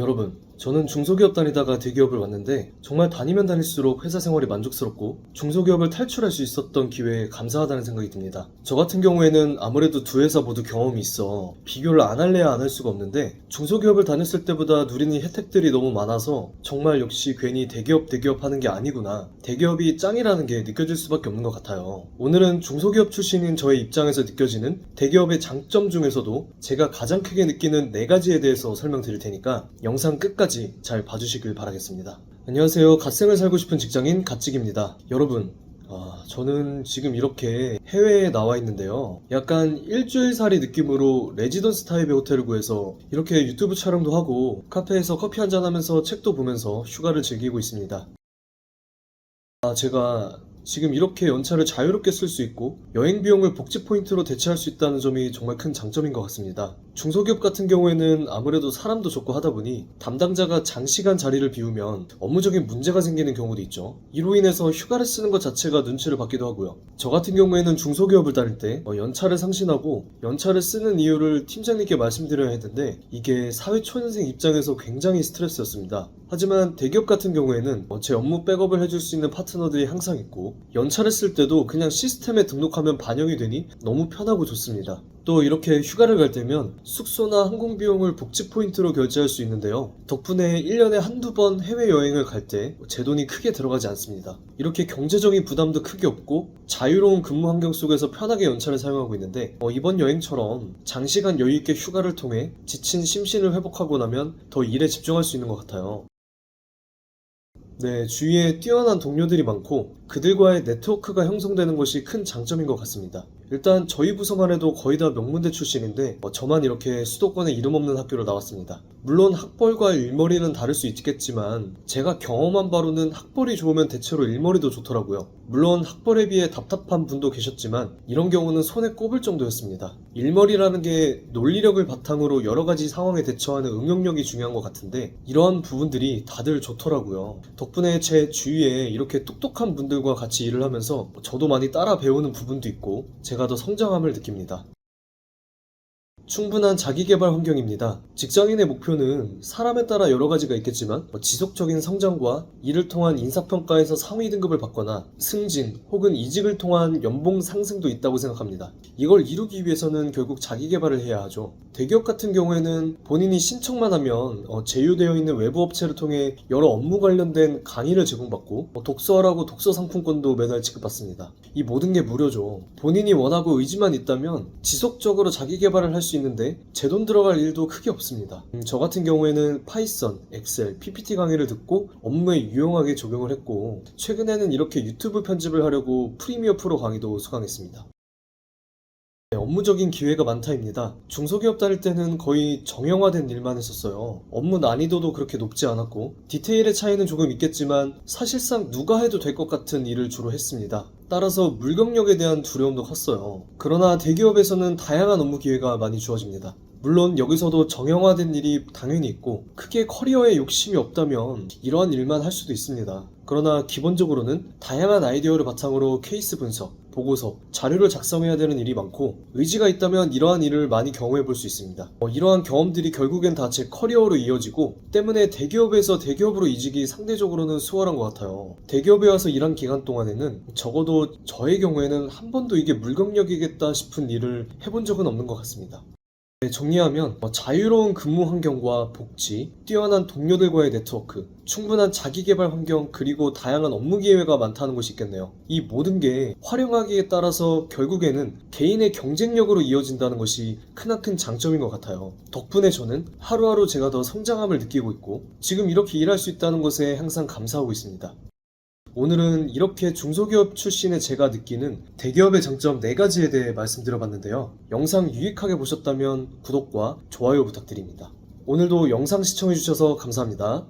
여러분, 저는 중소기업 다니다가 대기업을 왔는데 정말 다니면 다닐수록 회사 생활이 만족스럽고 중소기업을 탈출할 수 있었던 기회에 감사하다는 생각이 듭니다. 저 같은 경우에는 아무래도 두 회사 모두 경험이 있어 비교를 안 할래야 안 할 수가 없는데 중소기업을 다녔을 때보다 누리는 혜택들이 너무 많아서 정말 역시 괜히 대기업 하는 게 아니구나. 대기업이 짱이라는 게 느껴질 수밖에 없는 것 같아요. 오늘은 중소기업 출신인 저의 입장에서 느껴지는 대기업의 장점 중에서도 제가 가장 크게 느끼는 4가지에 대해서 설명드릴 테니까 영상 끝까지 잘 봐주시길 바라겠습니다. 안녕하세요. 갓생을 살고 싶은 직장인 갓직입니다. 여러분, 저는 지금 이렇게 해외에 나와 있는데요. 약간 일주일살이 느낌으로 레지던스 타입의 호텔을 구해서 이렇게 유튜브 촬영도 하고 카페에서 커피 한잔 하면서 책도 보면서 휴가를 즐기고 있습니다. 제가 지금 이렇게 연차를 자유롭게 쓸 수 있고 여행 비용을 복지 포인트로 대체할 수 있다는 점이 정말 큰 장점인 것 같습니다. 중소기업 같은 경우에는 아무래도 사람도 적고 하다 보니 담당자가 장시간 자리를 비우면 업무적인 문제가 생기는 경우도 있죠. 이로 인해서 휴가를 쓰는 것 자체가 눈치를 받기도 하고요. 저 같은 경우에는 중소기업을 다닐 때 연차를 상신하고 연차를 쓰는 이유를 팀장님께 말씀드려야 했는데 이게 사회 초년생 입장에서 굉장히 스트레스였습니다. 하지만 대기업 같은 경우에는 제 업무 백업을 해줄 수 있는 파트너들이 항상 있고 연차를 쓸 때도 그냥 시스템에 등록하면 반영이 되니 너무 편하고 좋습니다. 또 이렇게 휴가를 갈 때면 숙소나 항공 비용을 복지 포인트로 결제할 수 있는데요. 덕분에 1년에 한두 번 해외여행을 갈 때 제 돈이 크게 들어가지 않습니다. 이렇게 경제적인 부담도 크게 없고 자유로운 근무 환경 속에서 편하게 연차를 사용하고 있는데 이번 여행처럼 장시간 여유있게 휴가를 통해 지친 심신을 회복하고 나면 더 일에 집중할 수 있는 것 같아요. 네, 주위에 뛰어난 동료들이 많고 그들과의 네트워크가 형성되는 것이 큰 장점인 것 같습니다. 일단 저희 부서만 해도 거의 다 명문대 출신인데 저만 이렇게 수도권에 이름 없는 학교를 나왔습니다. 물론 학벌과 일머리는 다를 수 있겠지만 제가 경험한 바로는 학벌이 좋으면 대체로 일머리도 좋더라고요. 물론 학벌에 비해 답답한 분도 계셨지만 이런 경우는 손에 꼽을 정도였습니다. 일머리라는 게 논리력을 바탕으로 여러 가지 상황에 대처하는 응용력이 중요한 것 같은데 이러한 부분들이 다들 좋더라고요. 덕분에 제 주위에 이렇게 똑똑한 분들과 같이 일을 하면서 저도 많이 따라 배우는 부분도 있고 제가 더 성장함을 느낍니다. 충분한 자기계발 환경입니다. 직장인의 목표는 사람에 따라 여러 가지가 있겠지만 지속적인 성장과 이를 통한 인사평가에서 상위 등급을 받거나 승진 혹은 이직을 통한 연봉 상승도 있다고 생각합니다. 이걸 이루기 위해서는 결국 자기계발을 해야 하죠. 대기업 같은 경우에는 본인이 신청만 하면 제휴되어 있는 외부 업체를 통해 여러 업무 관련된 강의를 제공받고 독서하라고 독서 상품권도 매달 지급받습니다. 이 모든 게 무료죠. 본인이 원하고 의지만 있다면 지속적으로 자기계발을 할 수 있는데 제 돈 들어갈 일도 크게 없습니다. 저 같은 경우에는 파이썬, 엑셀, PPT 강의를 듣고 업무에 유용하게 적용을 했고 최근에는 이렇게 유튜브 편집을 하려고 프리미어 프로 강의도 수강했습니다. 업무적인 기회가 많다입니다. 중소기업 다닐 때는 거의 정형화된 일만 했었어요. 업무 난이도도 그렇게 높지 않았고 디테일의 차이는 조금 있겠지만 사실상 누가 해도 될 것 같은 일을 주로 했습니다. 따라서 물경력에 대한 두려움도 컸어요. 그러나 대기업에서는 다양한 업무 기회가 많이 주어집니다. 물론 여기서도 정형화된 일이 당연히 있고 크게 커리어에 욕심이 없다면 이러한 일만 할 수도 있습니다. 그러나 기본적으로는 다양한 아이디어를 바탕으로 케이스 분석, 보고서, 자료를 작성해야 되는 일이 많고 의지가 있다면 이러한 일을 많이 경험해 볼 수 있습니다. 이러한 경험들이 결국엔 다 제 커리어로 이어지고 때문에 대기업에서 대기업으로 이직이 상대적으로는 수월한 것 같아요. 대기업에 와서 일한 기간 동안에는 적어도 저의 경우에는 한 번도 이게 물경력이겠다 싶은 일을 해본 적은 없는 것 같습니다. 정리하면 자유로운 근무 환경과 복지, 뛰어난 동료들과의 네트워크, 충분한 자기계발 환경, 그리고 다양한 업무 기회가 많다는 것이 있겠네요. 이 모든 게 활용하기에 따라서 결국에는 개인의 경쟁력으로 이어진다는 것이 크나큰 장점인 것 같아요. 덕분에 저는 하루하루 제가 더 성장함을 느끼고 있고 지금 이렇게 일할 수 있다는 것에 항상 감사하고 있습니다. 오늘은 이렇게 중소기업 출신의 제가 느끼는 대기업의 장점 4가지에 대해 말씀드려봤는데요. 영상 유익하게 보셨다면 구독과 좋아요 부탁드립니다. 오늘도 영상 시청해주셔서 감사합니다.